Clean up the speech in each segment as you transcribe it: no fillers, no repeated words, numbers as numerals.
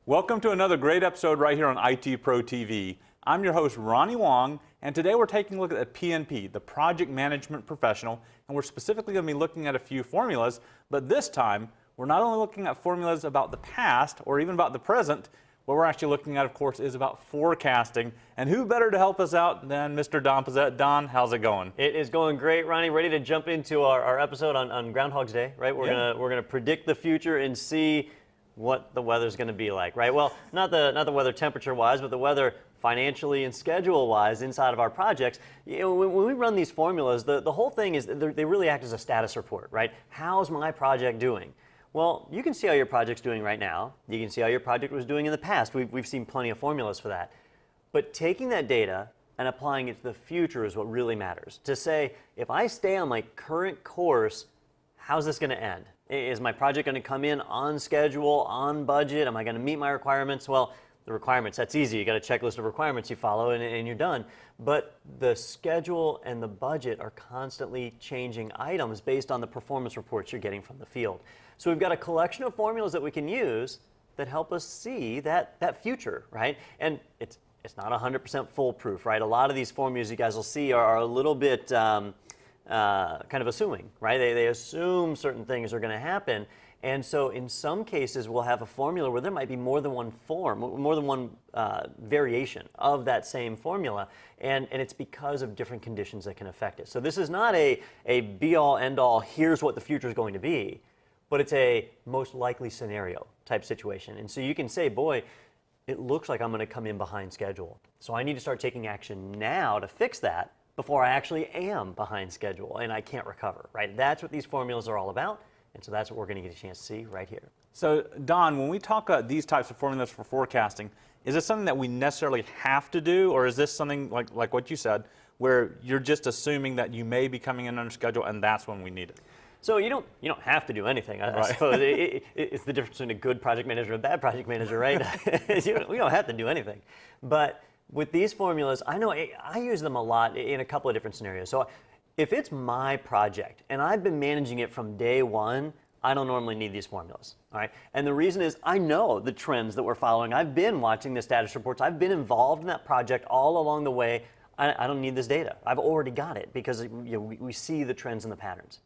Welcome to another great episode right here on IT Pro TV. I'm your host, Ronnie Wong, and today we're taking a look at the PMP, the Project Management Professional, and we're specifically going to be looking at a few formulas, but this time we're not only looking at formulas about the past or even about the present. What we're actually looking at, of course, is about forecasting, and who better to help us out than Mr. Don Pezet. Don, how's it going? It is going great, Ronnie. Ready to jump into our episode on Groundhog's Day, right? We're gonna predict the future and see what the weather's going to be like, right? Well, not the weather temperature-wise, but the weather financially and schedule-wise inside of our projects. You know, when we run these formulas, the whole thing is they really act as a status report, right? How's my project doing? Well, you can see how your project's doing right now. You can see how your project was doing in the past. We've seen plenty of formulas for that. But taking that data and applying it to the future is what really matters. To say, if I stay on my current course, how's this going to end? Is my project going to come in on schedule, on budget? Am I going to meet my requirements? Well, the requirements, that's easy. You got a checklist of requirements you follow and you're done. But the schedule and the budget are constantly changing items based on the performance reports you're getting from the field. So we've got a collection of formulas that we can use that help us see that future, right? And it's not 100% foolproof, right? A lot of these formulas you guys will see are a little bit kind of assuming, right? They assume certain things are going to happen. And so in some cases, we'll have a formula where there might be more than one form, more than one variation of that same formula. And it's because of different conditions that can affect it. So this is not a be-all, end-all, here's what the future is going to be, but it's a most likely scenario type situation. And so you can say, boy, it looks like I'm going to come in behind schedule. So I need to start taking action now to fix that before I actually am behind schedule and I can't recover, right? That's what these formulas are all about, and so that's what we're going to get a chance to see right here. So, Don, when we talk about these types of formulas for forecasting, is this something that we necessarily have to do, or is this something like what you said, where you're just assuming that you may be coming in under schedule and that's when we need it? So you don't have to do anything. I suppose it's the difference between a good project manager and a bad project manager, right? We don't have to do anything, but with these formulas, I know I use them a lot in a couple of different scenarios. So if it's my project and I've been managing it from day one, I don't normally need these formulas, all right? And the reason is I know the trends that we're following. I've been watching the status reports. I've been involved in that project all along the way. I don't need this data. I've already got it because we see the trends and the patterns.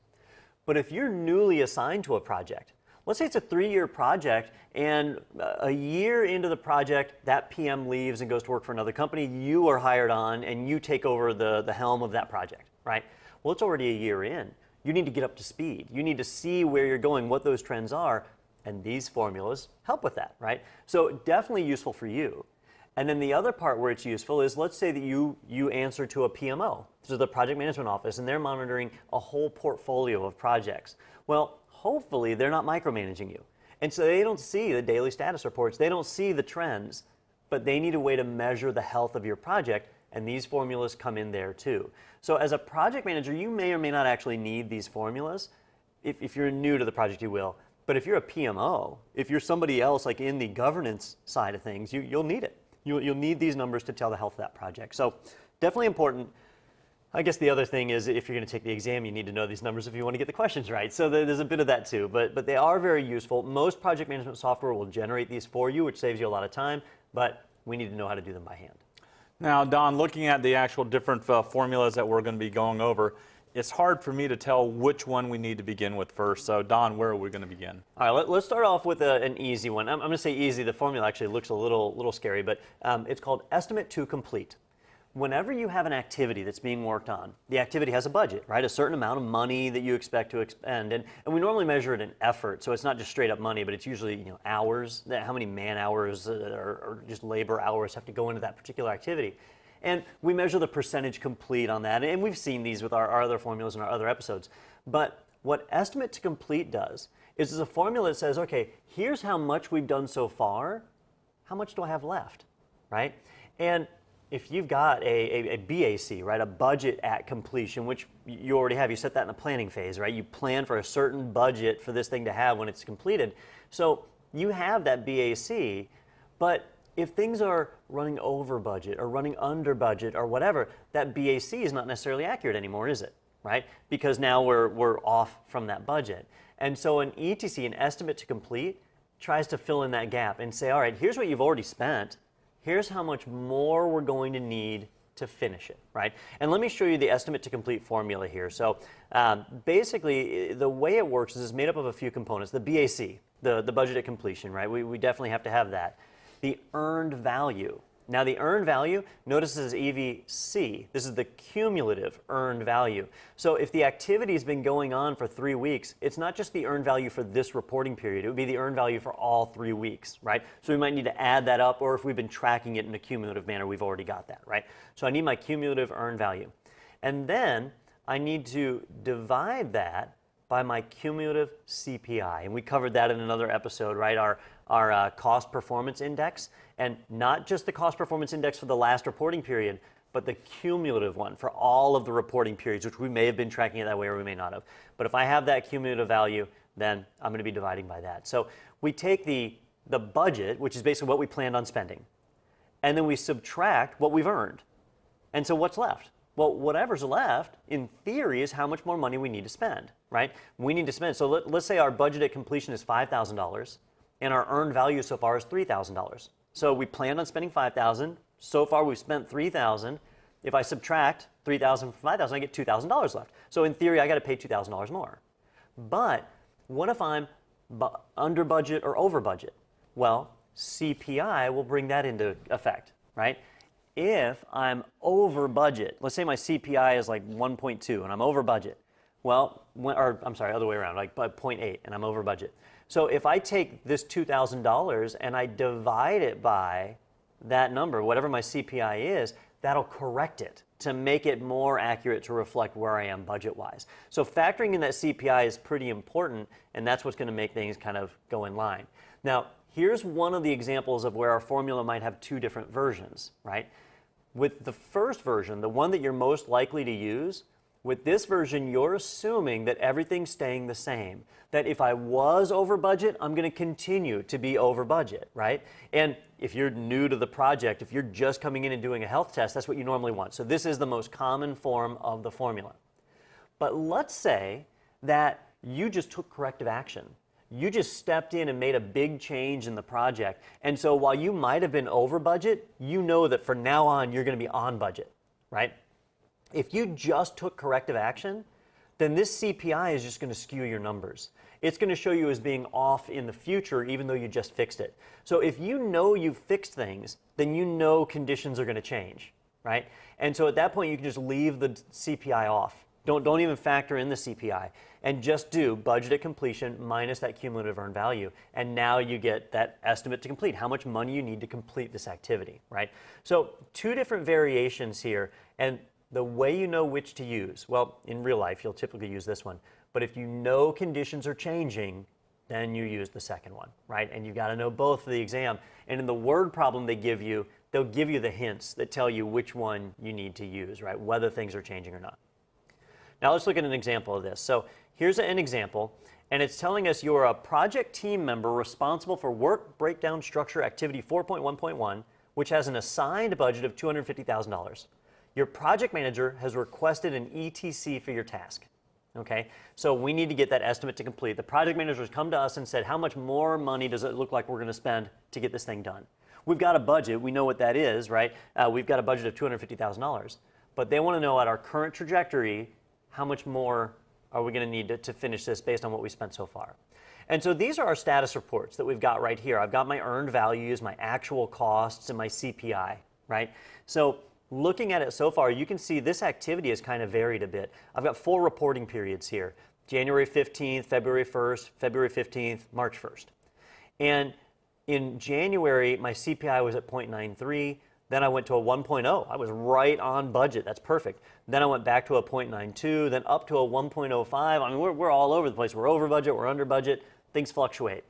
But if you're newly assigned to a project, let's say it's a 3-year project and a year into the project, that PM leaves and goes to work for another company, you are hired on and you take over the helm of that project, right? Well, it's already a year in. You need to get up to speed. You need to see where you're going, what those trends are, and these formulas help with that, right? So definitely useful for you. And then the other part where it's useful is, let's say that you answer to a PMO, so the project management office, and they're monitoring a whole portfolio of projects. Well, hopefully they're not micromanaging you. And so they don't see the daily status reports, they don't see the trends, but they need a way to measure the health of your project, and these formulas come in there too. So as a project manager, you may or may not actually need these formulas. If you're new to the project, you will. But if you're a PMO, if you're somebody else like in the governance side of things, you'll need it. You'll need these numbers to tell the health of that project. So definitely important. I guess the other thing is, if you're going to take the exam, you need to know these numbers if you want to get the questions right. So there's a bit of that too, but they are very useful. Most project management software will generate these for you, which saves you a lot of time, but we need to know how to do them by hand. Now, Don, looking at the actual different formulas that we're going to be going over, it's hard for me to tell which one we need to begin with first. So, Don, where are we going to begin? All right, let's start off with an easy one. I'm going to say easy. The formula actually looks a little scary, but it's called estimate to complete. Whenever you have an activity that's being worked on, the activity has a budget, right? A certain amount of money that you expect to expend, and we normally measure it in effort, so it's not just straight up money, but it's usually hours, how many man hours or just labor hours have to go into that particular activity. And we measure the percentage complete on that, and we've seen these with our other formulas in our other episodes. But what estimate to complete does is it's a formula that says, okay, here's how much we've done so far, how much do I have left, right? And if you've got a BAC, right, a budget at completion, which you already have, you set that in the planning phase, right? You plan for a certain budget for this thing to have when it's completed. So you have that BAC, but if things are running over budget or running under budget or whatever, that BAC is not necessarily accurate anymore, is it? Right? Because now we're off from that budget. And so an ETC, an estimate to complete, tries to fill in that gap and say, all right, here's what you've already spent. Here's how much more we're going to need to finish it, right? And let me show you the estimate to complete formula here. So basically, the way it works is it's made up of a few components. The BAC, the budget at completion, right? We definitely have to have that. The earned value. Now the earned value, notice this is EVC. This is the cumulative earned value. So if the activity has been going on for 3 weeks, it's not just the earned value for this reporting period, it would be the earned value for all 3 weeks, right? So we might need to add that up, or if we've been tracking it in a cumulative manner, we've already got that, right? So I need my cumulative earned value. And then I need to divide that by my cumulative CPI. And we covered that in another episode, right? Our cost performance index, and not just the cost performance index for the last reporting period, but the cumulative one for all of the reporting periods, which we may have been tracking it that way or we may not have. But if I have that cumulative value, then I'm going to be dividing by that. So we take the budget, which is basically what we planned on spending, and then we subtract what we've earned. And so what's left? Well, whatever's left, in theory, is how much more money we need to spend, right? We need to spend, so let's say our budget at completion is $5,000, and our earned value so far is $3,000. So we planned on spending $5,000. So far, we've spent $3,000. If I subtract $3,000 from $5,000, I get $2,000 left. So in theory, I got to pay $2,000 more. But what if I'm under budget or over budget? Well, CPI will bring that into effect, right? If I'm over budget, let's say my CPI is like 1.2 and I'm over budget. Well, other way around, like by 0.8 and I'm over budget. So if I take this $2,000 and I divide it by that number, whatever my CPI is, that'll correct it to make it more accurate to reflect where I am budget-wise. So factoring in that CPI is pretty important, and that's what's going to make things kind of go in line. Now, here's one of the examples of where our formula might have two different versions, right? With the first version, the one that you're most likely to use, with this version, you're assuming that everything's staying the same. That if I was over budget, I'm going to continue to be over budget, right? And if you're new to the project, if you're just coming in and doing a health test, that's what you normally want. So this is the most common form of the formula. But let's say that you just took corrective action. You just stepped in and made a big change in the project. And so while you might have been over budget, you know that from now on, you're going to be on budget, right? If you just took corrective action, then this CPI is just going to skew your numbers. It's going to show you as being off in the future, even though you just fixed it. So if you know you've fixed things, then you know conditions are going to change, right? And so at that point, you can just leave the CPI off. Don't even factor in the CPI, and just do budget at completion minus that cumulative earned value. And now you get that estimate to complete, how much money you need to complete this activity, right? So two different variations here, and the way you know which to use, well, in real life, you'll typically use this one. But if you know conditions are changing, then you use the second one, right? And you've got to know both for the exam. And in the word problem they give you, they'll give you the hints that tell you which one you need to use, right? Whether things are changing or not. Now let's look at an example of this. So here's an example, and it's telling us you're a project team member responsible for work breakdown structure activity 4.1.1, which has an assigned budget of $250,000. Your project manager has requested an ETC for your task. Okay, so we need to get that estimate to complete. The project manager has come to us and said, how much more money does it look like we're going to spend to get this thing done? We've got a budget. We know what that is, right? We've got a budget of $250,000. But they want to know at our current trajectory, how much more are we going to need to finish this based on what we spent so far? And so these are our status reports that we've got right here. I've got my earned values, my actual costs, and my CPI, right? So looking at it so far, you can see this activity has kind of varied a bit. I've got 4 reporting periods here: January 15th, February 1st, February 15th, March 1st. And in January, my CPI was at 0.93. Then I went to a 1.0. I was right on budget. That's perfect. Then I went back to a 0.92, then up to a 1.05. I mean, we're all over the place. We're over budget, we're under budget. Things fluctuate.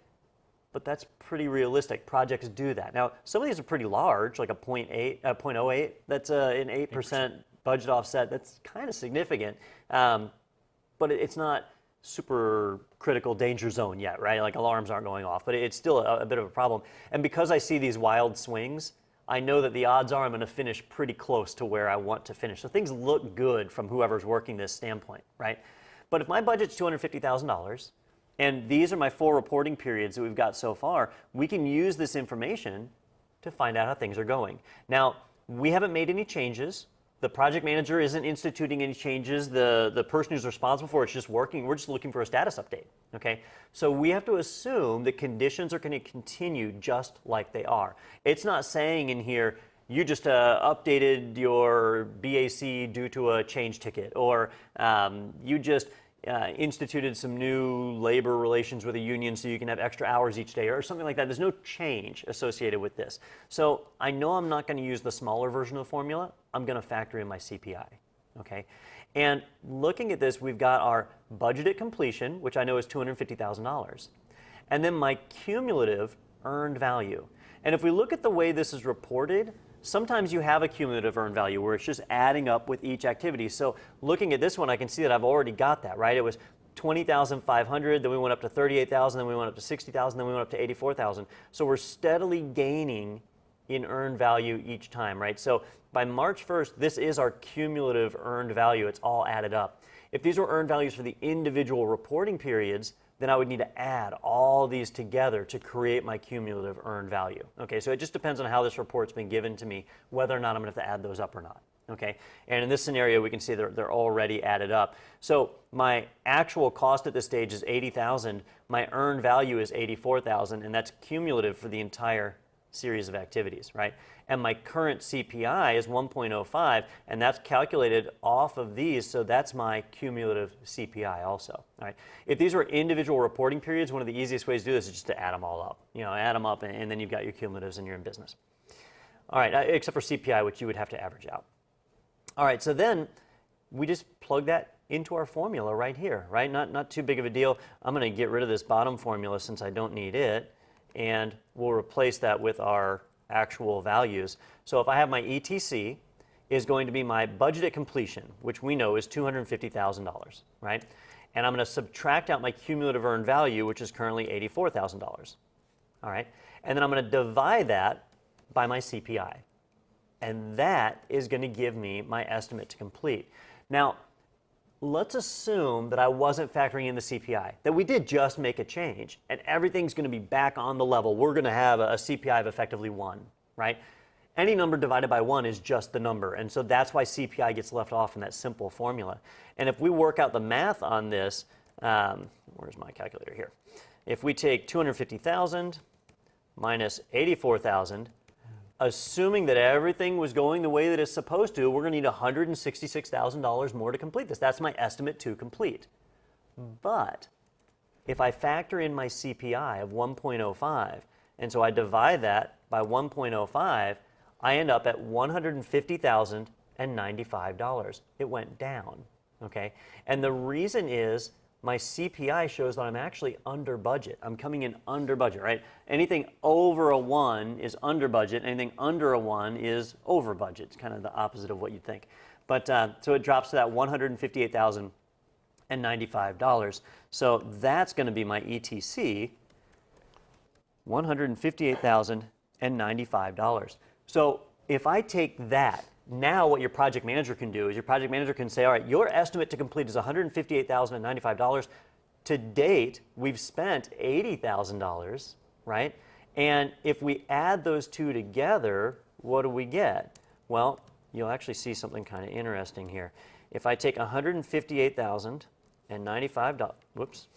But that's pretty realistic. Projects do that. Now, some of these are pretty large, like a 0.08. That's an 8% budget offset. That's kind of significant. But it's not super critical danger zone yet, right? Like alarms aren't going off, but it's still a bit of a problem. And because I see these wild swings, I know that the odds are I'm going to finish pretty close to where I want to finish. So things look good from whoever's working this standpoint, right? But if my budget's $250,000 And these are my 4 reporting periods that we've got so far. We can use this information to find out how things are going. Now, we haven't made any changes. The project manager isn't instituting any changes. The person who's responsible for it's just working. We're just looking for a status update, okay? So we have to assume that conditions are going to continue just like they are. It's not saying in here, you just updated your BAC due to a change ticket, or you just instituted some new labor relations with a union so you can have extra hours each day or something like that. There's no change associated with this. So I know I'm not going to use the smaller version of the formula. I'm going to factor in my CPI, okay? And looking at this, we've got our budget at completion, which I know is $250,000, and then my cumulative earned value. And if we look at the way this is reported, sometimes you have a cumulative earned value where it's just adding up with each activity. So looking at this one, I can see that I've already got that, right? It was 20,500, then we went up to 38,000, then we went up to 60,000, then we went up to 84,000. So we're steadily gaining in earned value each time, right? So by March 1st, this is our cumulative earned value. It's all added up. If these were earned values for the individual reporting periods, then I would need to add all these together to create my cumulative earned value. Okay, so it just depends on how this report's been given to me, whether or not I'm going to have to add those up or not. Okay, and in this scenario, we can see they're already added up. So my actual cost at this stage is $80,000. My earned value is $84,000, and that's cumulative for the entire series of activities, right? And my current CPI is 1.05, and that's calculated off of these, so that's my cumulative CPI also, all right? If these were individual reporting periods, one of the easiest ways to do this is just to add them all up. You know, add them up, and then you've got your cumulatives and you're in business. All right, except for CPI, which you would have to average out. All right, so then we just plug that into our formula right here, right? Not too big of a deal. I'm going to get rid of this bottom formula since I don't need it, and we'll replace that with our actual values. So if I have my ETC is going to be my budget at completion, which we know is $250,000, right? And I'm going to subtract out my cumulative earned value, which is currently $84,000, all right? And then I'm going to divide that by my CPI. And that is going to give me my estimate to complete. Now, let's assume that I wasn't factoring in the CPI, that we did just make a change, and everything's going to be back on the level. We're going to have a CPI of effectively 1, right? Any number divided by 1 is just the number, and so that's why CPI gets left off in that simple formula. And if we work out the math on this, where's my calculator here? If we take 250,000 minus 84,000, assuming that everything was going the way that it's supposed to, we're going to need $166,000 more to complete this. That's my estimate to complete. But if I factor in my CPI of 1.05, and so I divide that by 1.05, I end up at $150,095. It went down, okay? And the reason is my CPI shows that I'm actually under budget. I'm coming in under budget, right? Anything over a 1 is under budget. Anything under a 1 is over budget. It's kind of the opposite of what you'd think. But so it drops to that $158,095. So that's going to be my ETC, $158,095. So if I take that, now what your project manager can do is your project manager can say, all right, your estimate to complete is $158,095. To date, we've spent $80,000, right? And if we add those two together, what do we get? Well, you'll actually see something kind of interesting here. If I take $158,095, whoops,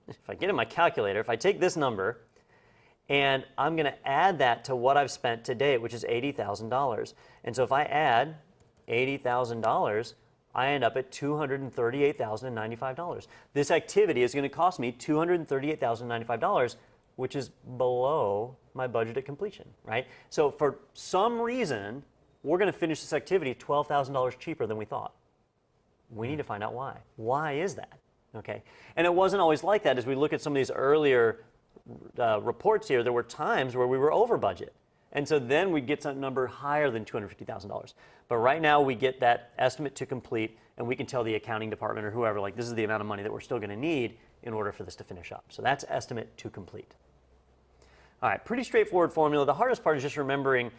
if I get in my calculator, if I take this number, and I'm going to add that to what I've spent to date, which is $80,000. And so if I add $80,000, I end up at $238,095. This activity is going to cost me $238,095, which is below my budget at completion, right? So for some reason, we're going to finish this activity $12,000 cheaper than we thought. We need to find out why. Why is that? Okay, and it wasn't always like that. As we look at some of these earlier reports here, there were times where we were over budget. And so then we'd get some number higher than $250,000. But right now we get that estimate to complete, and we can tell the accounting department or whoever, like, this is the amount of money that we're still going to need in order for this to finish up. So that's estimate to complete. All right, pretty straightforward formula. The hardest part is just remembering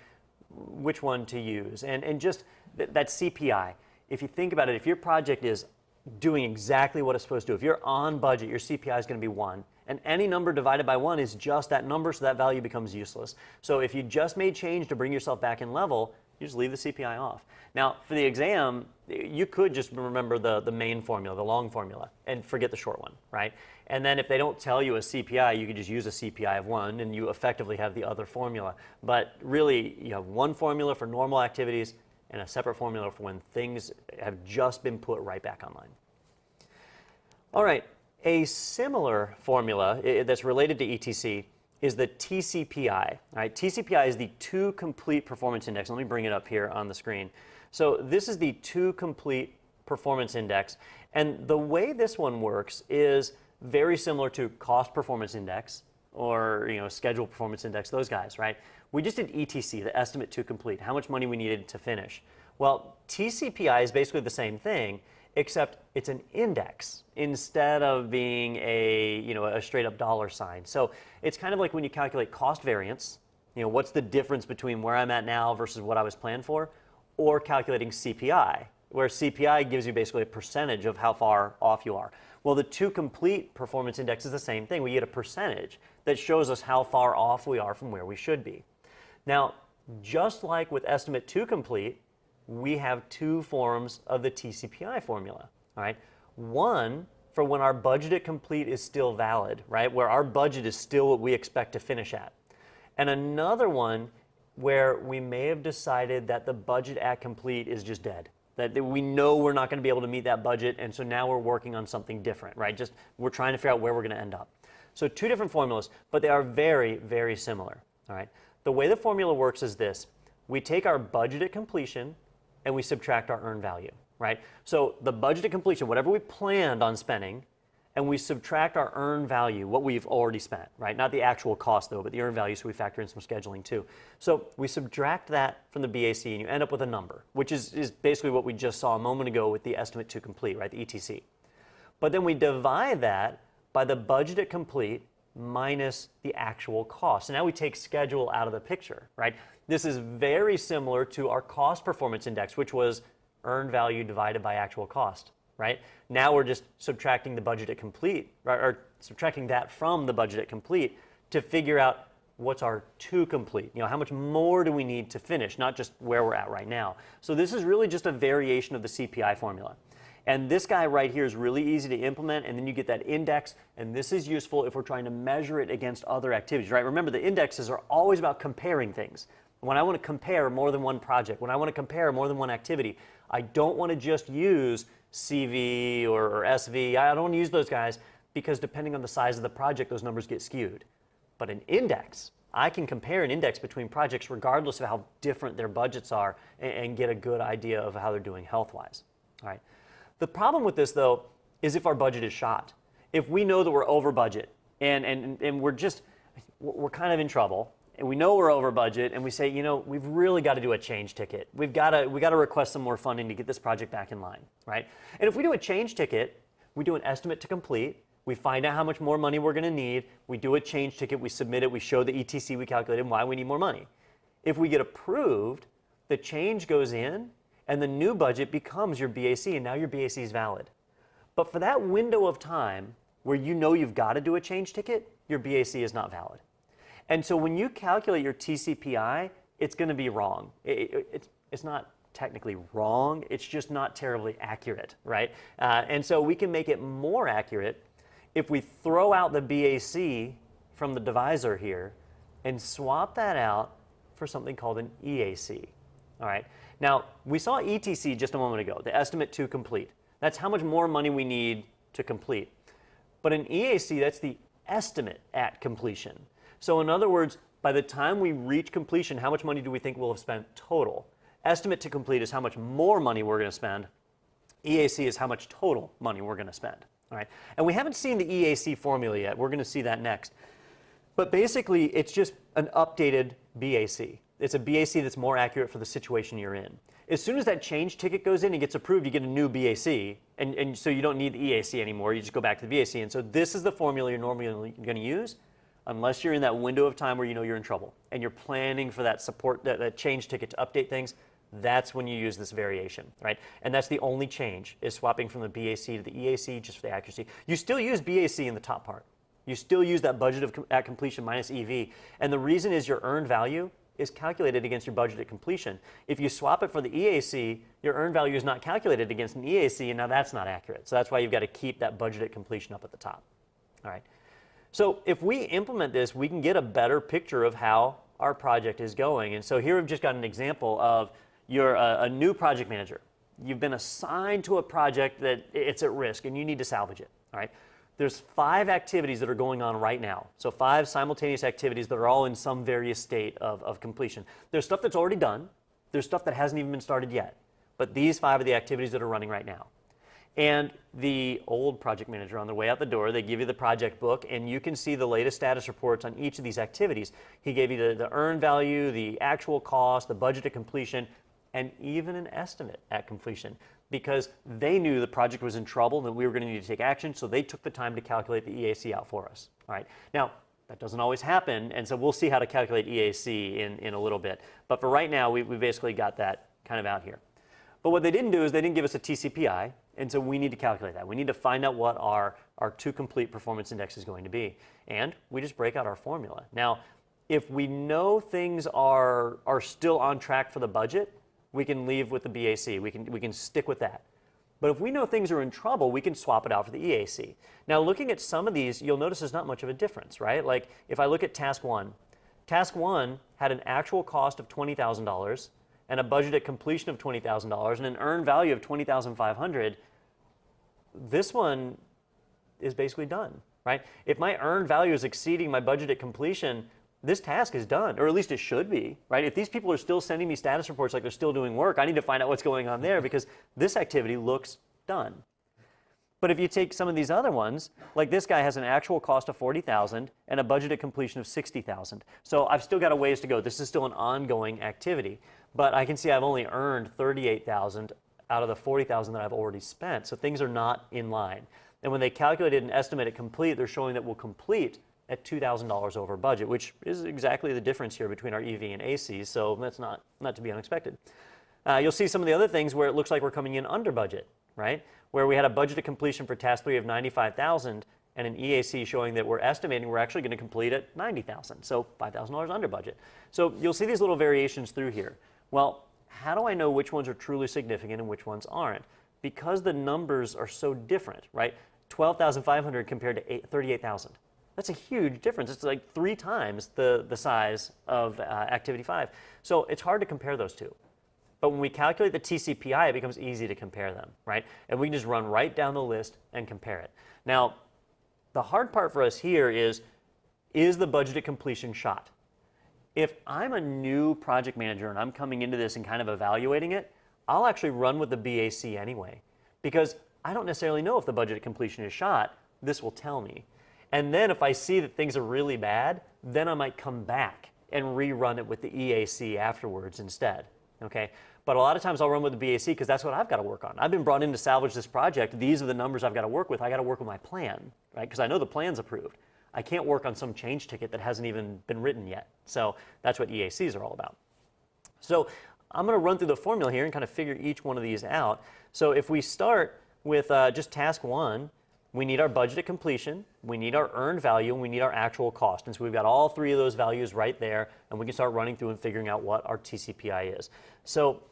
which one to use. And just that CPI. If you think about it, if your project is doing exactly what it's supposed to do. If you're on budget, your CPI is going to be 1. And any number divided by 1 is just that number, so that value becomes useless. So if you just made change to bring yourself back in level, you just leave the CPI off. Now, for the exam, you could just remember the main formula, the long formula, and forget the short one, right? And then if they don't tell you a CPI, you could just use a CPI of 1, and you effectively have the other formula. But really, you have one formula for normal activities and a separate formula for when things have just been put right back online. All right, a similar formula that's related to ETC is the TCPI. All right, TCPI is the Two Complete Performance Index. Let me bring it up here on the screen. So this is the Two Complete Performance Index, and the way this one works is very similar to Cost Performance Index or Schedule Performance Index, those guys, right? We just did ETC, the Estimate to Complete, how much money we needed to finish. Well, TCPI is basically the same thing, except it's an index instead of being a straight up dollar sign. So it's kind of like when you calculate cost variance, what's the difference between where I'm at now versus what I was planned for, or calculating CPI, where CPI gives you basically a percentage of how far off you are. Well, the Two Complete Performance Index is the same thing. We get a percentage that shows us how far off we are from where we should be. Now, just like with Estimate to Complete, we have two forms of the TCPI formula, all right? One for when our budget at complete is still valid, right? Where our budget is still what we expect to finish at. And another one where we may have decided that the budget at complete is just dead. That we know we're not going to be able to meet that budget, and so now we're working on something different, right? Just we're trying to figure out where we're going to end up. So two different formulas, but they are very, very similar, all right? The way the formula works is this. We take our budget at completion and we subtract our earned value, right? So the budget at completion, whatever we planned on spending, and we subtract our earned value, what we've already spent, right? Not the actual cost though, but the earned value, so we factor in some scheduling too. So we subtract that from the BAC and you end up with a number, which is basically what we just saw a moment ago with the Estimate to Complete, right, the ETC. But then we divide that by the budget at complete minus the actual cost. So now we take schedule out of the picture, right? This is very similar to our Cost Performance Index, which was earned value divided by actual cost, right? Now we're just subtracting the budget at complete, right, or subtracting that from the budget at complete to figure out what's our to complete. How much more do we need to finish, not just where we're at right now. So this is really just a variation of the CPI formula. And this guy right here is really easy to implement, and then you get that index, and this is useful if we're trying to measure it against other activities, right? Remember, the indexes are always about comparing things. When I want to compare more than one project, when I want to compare more than one activity, I don't want to just use CV or SV. I don't want to use those guys because depending on the size of the project, those numbers get skewed. But an index, I can compare an index between projects regardless of how different their budgets are and get a good idea of how they're doing health-wise, all right? The problem with this, though, is if our budget is shot. If we know that we're over budget and we're kind of in trouble, and we know we're over budget, and we say, we've really got to do a change ticket. We got to request some more funding to get this project back in line, right? And if we do a change ticket, we do an estimate to complete, we find out how much more money we're going to need, we do a change ticket, we submit it, we show the ETC we calculated and why we need more money. If we get approved, the change goes in, and the new budget becomes your BAC, and now your BAC is valid. But for that window of time where you've got to do a change ticket, your BAC is not valid. And so when you calculate your TCPI, it's going to be wrong. It's not technically wrong, it's just not terribly accurate, right? And so we can make it more accurate if we throw out the BAC from the divisor here and swap that out for something called an EAC, all right? Now, we saw ETC just a moment ago, the Estimate to Complete. That's how much more money we need to complete. But an EAC, that's the estimate at completion. So in other words, by the time we reach completion, how much money do we think we'll have spent total? Estimate to complete is how much more money we're going to spend. EAC is how much total money we're going to spend, all right? And we haven't seen the EAC formula yet. We're going to see that next. But basically, it's just an updated BAC. It's a BAC that's more accurate for the situation you're in. As soon as that change ticket goes in and gets approved, you get a new BAC, and so you don't need the EAC anymore. You just go back to the BAC. And so this is the formula you're normally going to use, unless you're in that window of time where you're in trouble and you're planning for that support, that change ticket to update things. that's when you use this variation, right? And that's the only change, is swapping from the BAC to the EAC just for the accuracy. You still use BAC in the top part. You still use that budget at completion minus EV. And the reason is your earned value is calculated against your budget at completion. If you swap it for the EAC, your earned value is not calculated against an EAC, and now that's not accurate. So that's why you've got to keep that budget at completion up at the top. All right. So if we implement this, we can get a better picture of how our project is going. And so here we've just got an example of you're a new project manager. You've been assigned to a project that it's at risk and you need to salvage it. All right. There's 5 activities that are going on right now. So 5 simultaneous activities that are all in some various state of completion. There's stuff that's already done. There's stuff that hasn't even been started yet. But these 5 are the activities that are running right now. And the old project manager, on their way out the door, they give you the project book, and you can see the latest status reports on each of these activities. He gave you the earned value, the actual cost, the budget at completion, and even an estimate at completion, because they knew the project was in trouble and that we were going to need to take action, so they took the time to calculate the EAC out for us. All right. Now, that doesn't always happen, and so we'll see how to calculate EAC in a little bit. But for right now, we basically got that kind of out here. But what they didn't do is they didn't give us a TCPI, and so we need to calculate that. We need to find out what our to complete performance index is going to be. And we just break out our formula. Now, if we know things are still on track for the budget, we can leave with the BAC. We can stick with that. But if we know things are in trouble, we can swap it out for the EAC. Now, looking at some of these, you'll notice there's not much of a difference, right? Like if I look at task 1 had an actual cost of $20,000 and a budget at completion of $20,000 and an earned value of $20,500. This one is basically done, right? If my earned value is exceeding my budget at completion, this task is done, or at least it should be, right? If these people are still sending me status reports like they're still doing work, I need to find out what's going on there because this activity looks done. But if you take some of these other ones, like this guy has an actual cost of $40,000 and a budget at completion of $60,000. So I've still got a ways to go. This is still an ongoing activity, but I can see I've only earned $38,000 out of the $40,000 that I've already spent. So things are not in line. And when they calculated an estimate at complete, they're showing that we'll complete at $2,000 over budget, which is exactly the difference here between our EV and AC. So that's not to be unexpected. You'll see some of the other things where it looks like we're coming in under budget, right? Where we had a budget of completion for task 3 of $95,000 and an EAC showing that we're estimating we're actually going to complete at $90,000, so $5,000 under budget. So you'll see these little variations through here. Well, how do I know which ones are truly significant and which ones aren't? Because the numbers are so different, right? 12,500 compared to 38,000. That's a huge difference. It's like 3 times the size of activity 5. So it's hard to compare those two. But when we calculate the TCPI, it becomes easy to compare them, right? And we can just run right down the list and compare it. Now, the hard part for us here is the budget at completion shot? If I'm a new project manager and I'm coming into this and kind of evaluating it, I'll actually run with the BAC anyway, because I don't necessarily know if the budget at completion is shot. This will tell me. And then if I see that things are really bad, then I might come back and rerun it with the EAC afterwards instead. Okay, but a lot of times I'll run with the BAC because that's what I've got to work on. I've been brought in to salvage this project. These are the numbers I've got to work with. I got to work with my plan, right? Because I know the plan's approved. I can't work on some change ticket that hasn't even been written yet. So that's what EACs are all about. So I'm going to run through the formula here and kind of figure each one of these out. So if we start with just task 1, we need our budget at completion, we need our earned value, and we need our actual cost. And so we've got all 3 of those values right there, and we can start running through and figuring out what our TCPI is. So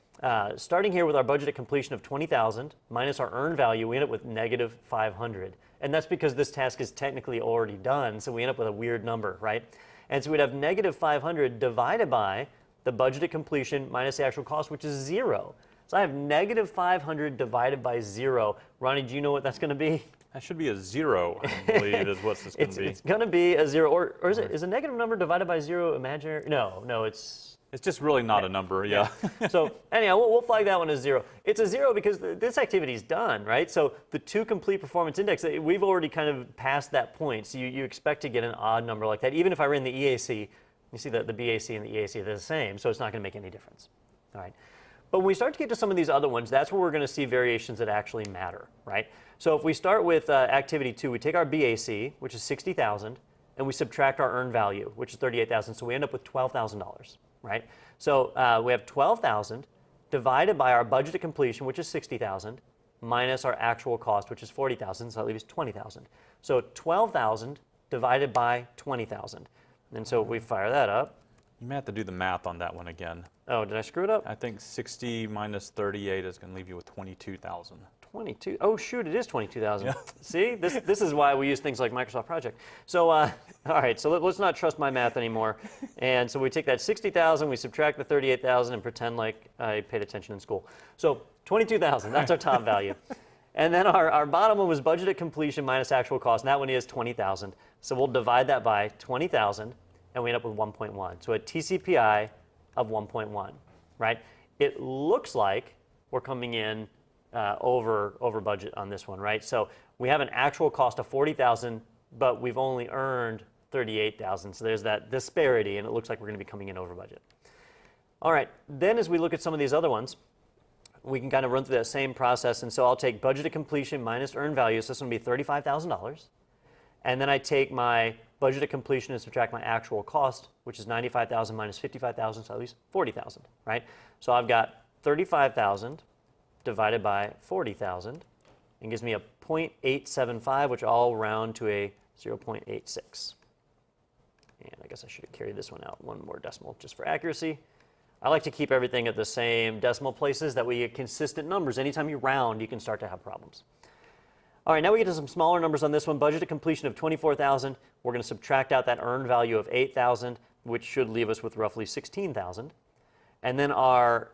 starting here with our budget at completion of $20,000 minus our earned value, we end up with negative $500. And that's because this task is technically already done, so we end up with a weird number, right? And so we'd have negative $500 divided by the budget at completion minus the actual cost, which is 0. So I have negative $500 divided by 0. Ronnie, do you know what that's going to be? That should be a 0, I believe, is what it's going to be. It's going to be a 0, or is a negative number divided by 0 imaginary? No, it's just really not a number, yeah. So anyhow, we'll flag that one as 0. It's a 0 because this activity is done, right? So the to complete performance index, we've already kind of passed that point. So you expect to get an odd number like that. Even if I ran the EAC, you see that the BAC and the EAC are the same, so it's not going to make any difference. All right. But when we start to get to some of these other ones, that's where we're going to see variations that actually matter, right? So if we start with activity 2, we take our BAC, which is $60,000, and we subtract our earned value, which is $38,000, so we end up with $12,000, right? So we have $12,000 divided by our budget at completion, which is 60,000, minus our actual cost, which is 40,000, so that leaves 20,000. So 12,000 divided by 20,000. And so if we fire that up. You may have to do the math on that one again. Oh, did I screw it up? I think 60 minus 38 is going to leave you with 22,000. 22. Oh, shoot, it is 22,000. Yeah. See, this is why we use things like Microsoft Project. So, all right, so let's not trust my math anymore. And so we take that 60,000, we subtract the 38,000, and pretend like I paid attention in school. So 22,000, that's our top value. And then our bottom one was budget at completion minus actual cost, and that one is 20,000. So we'll divide that by 20,000, and we end up with 1.1. So a TCPI of 1.1, right? It looks like we're coming in over budget on this one, right? So we have an actual cost of 40,000, but we've only earned 38,000. So there's that disparity, and it looks like we're going to be coming in over budget. All right, then as we look at some of these other ones, we can kind of run through that same process. And so I'll take budget at completion minus earned value. So this one will be $35,000. And then I take my budget at completion and subtract my actual cost, which is 95,000 minus 55,000, so at least 40,000, right? So I've got 35,000 divided by 40,000 and gives me a 0.875, which I'll round to a 0.86. And I guess I should have carried this one out one more decimal just for accuracy. I like to keep everything at the same decimal places. That way you get consistent numbers. Anytime you round, you can start to have problems. All right, now we get to some smaller numbers on this one. Budget at completion of 24,000. We're going to subtract out that earned value of 8,000, which should leave us with roughly 16,000. And then our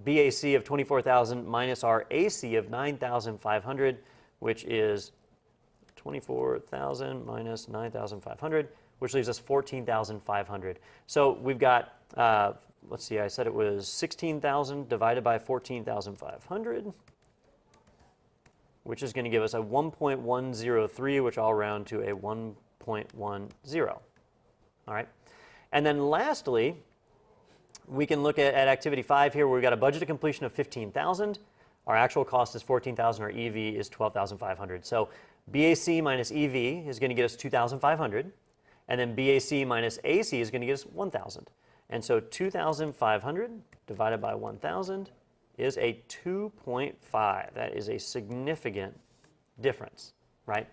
BAC of 24,000 minus our AC of 9,500, which is 24,000 minus 9,500, which leaves us 14,500. So we've got, let's see, I said it was 16,000 divided by 14,500, which is going to give us a 1.103, which I'll round to a 1.10. All right. And then lastly, we can look at activity 5 here, where we've got a budget of completion of 15,000. Our actual cost is 14,000. Our EV is 12,500. So BAC minus EV is going to get us 2,500. And then BAC minus AC is going to get us 1,000. And so 2,500 divided by 1,000 is a 2.5. That is a significant difference, right?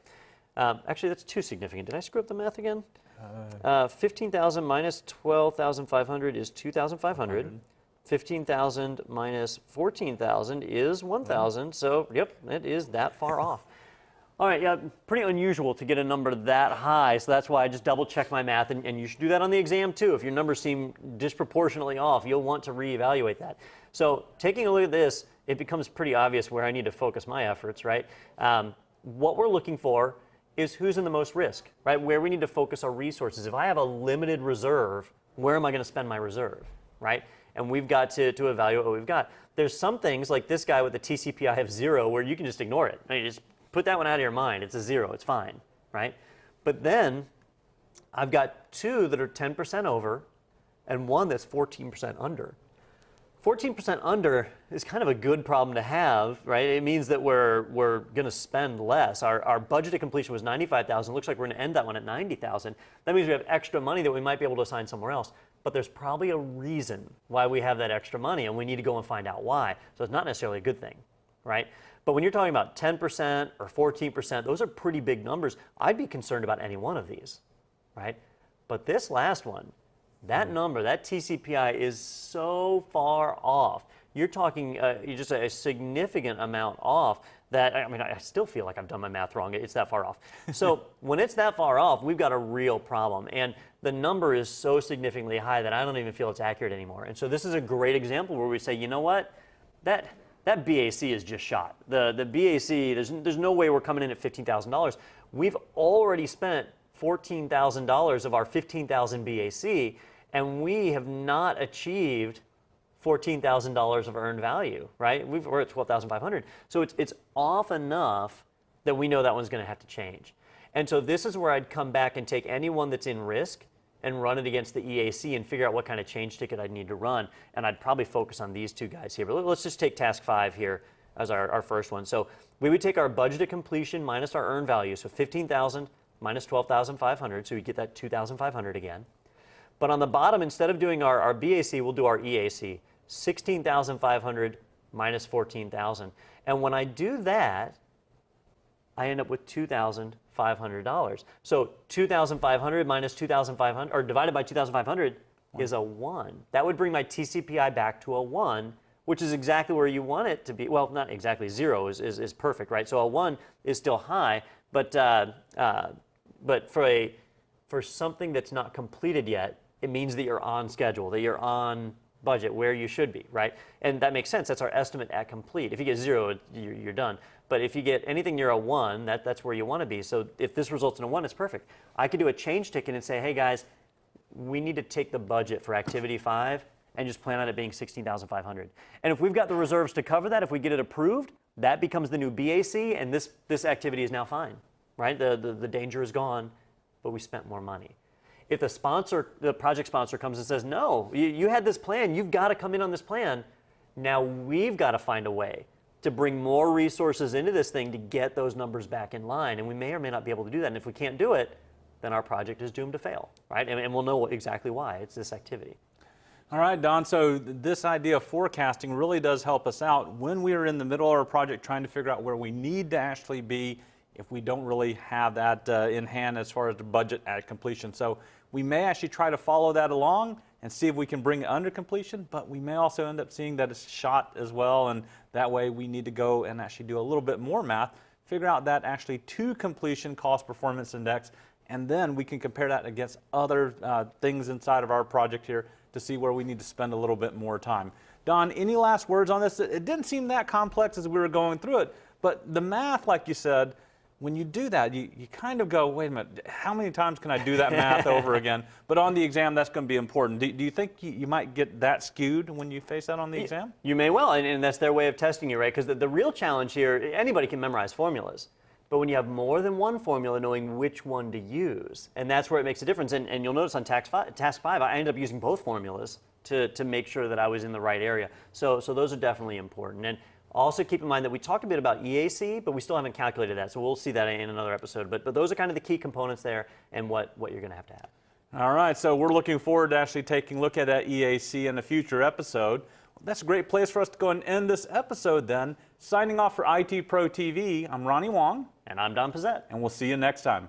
Actually, that's too significant. Did I screw up the math again? 15,000 minus 12,500 is 2,500. 15,000 minus 14,000 is 1,000. So, yep, it is that far off. All right, yeah, pretty unusual to get a number that high, so that's why I just double-check my math, and you should do that on the exam too. If your numbers seem disproportionately off, you'll want to reevaluate that. So taking a look at this, it becomes pretty obvious where I need to focus my efforts, right? What we're looking for is who's in the most risk, right? Where we need to focus our resources. If I have a limited reserve, where am I going to spend my reserve, right? And we've got to evaluate what we've got. There's some things like this guy with the TCPI of 0 where you can just ignore it. I mean, just put that one out of your mind. It's a 0. It's fine, right? But then I've got 2 that are 10% over and 1 that's 14% under. 14% under is kind of a good problem to have, right? It means that we're going to spend less. Our budget at completion was 95,000. Looks like we're going to end that one at 90,000. That means we have extra money that we might be able to assign somewhere else. But there's probably a reason why we have that extra money, and we need to go and find out why. So it's not necessarily a good thing, right? But when you're talking about 10% or 14%, those are pretty big numbers. I'd be concerned about any one of these, right? But this last one, that number, that TCPI is so far off. You're talking just a significant amount off that, I mean, I still feel like I've done my math wrong. It's that far off. So when it's that far off, we've got a real problem. And the number is so significantly high that I don't even feel it's accurate anymore. And so this is a great example where we say, you know what? That BAC is just shot. The BAC, there's no way we're coming in at $15,000. We've already spent $14,000 of our $15,000 BAC, and we have not achieved $14,000 of earned value, right? We're at $12,500. So it's off enough that we know that one's going to have to change. And so this is where I'd come back and take anyone that's in risk and run it against the EAC and figure out what kind of change ticket I'd need to run. And I'd probably focus on these two guys here. But let's just take task 5 here as our first one. So we would take our budget at completion minus our earned value. So 15,000 minus 12,500. So we get that 2,500 again. But on the bottom, instead of doing our BAC, we'll do our EAC. 16,500 minus 14,000. And when I do that, I end up with $2,500. So 2,500 minus 2,500, or divided by 2,500 is a 1. That would bring my TCPI back to a 1, which is exactly where you want it to be. Well, not exactly. 0 is perfect, right? So a 1 is still high, but for something that's not completed yet, it means that you're on schedule, that you're on budget, where you should be, right? And that makes sense. That's our estimate at complete. If you get 0, you're done. But if you get anything near a 1, that's where you want to be. So if this results in a 1, it's perfect. I could do a change ticket and say, hey guys, we need to take the budget for activity 5 and just plan on it being 16,500. And if we've got the reserves to cover that, if we get it approved, that becomes the new BAC, and this activity is now fine, right? The danger is gone, but we spent more money. If the project sponsor comes and says, no, you had this plan, you've got to come in on this plan, now we've got to find a way to bring more resources into this thing to get those numbers back in line, and we may or may not be able to do that. And if we can't do it, then our project is doomed to fail, right? And we'll know exactly why. It's this activity. All right, Don, so this idea of forecasting really does help us out when we are in the middle of our project trying to figure out where we need to actually be if we don't really have that in hand as far as the budget at completion. So we may actually try to follow that along and see if we can bring it under completion, but we may also end up seeing that it's shot as well, and that way we need to go and actually do a little bit more math, figure out that actually to completion cost performance index, and then we can compare that against other things inside of our project here to see where we need to spend a little bit more time. Don, any last words on this? It didn't seem that complex as we were going through it, but the math, like you said, when you do that, you kind of go, wait a minute, how many times can I do that math over again? But on the exam, that's going to be important. Do you think you might get that skewed when you face that on the exam? You may well, and that's their way of testing you, right? Because the real challenge here, anybody can memorize formulas. But when you have more than one formula, knowing which one to use, and that's where it makes a difference. And you'll notice on task 5, I ended up using both formulas to make sure that I was in the right area. So those are definitely important. And also keep in mind that we talked a bit about EAC, but we still haven't calculated that. So we'll see that in another episode. But those are kind of the key components there and what you're going to have. All right, so we're looking forward to actually taking a look at that EAC in a future episode. That's a great place for us to go and end this episode then. Signing off for IT Pro TV, I'm Ronnie Wong. And I'm Don Pizzette. And we'll see you next time.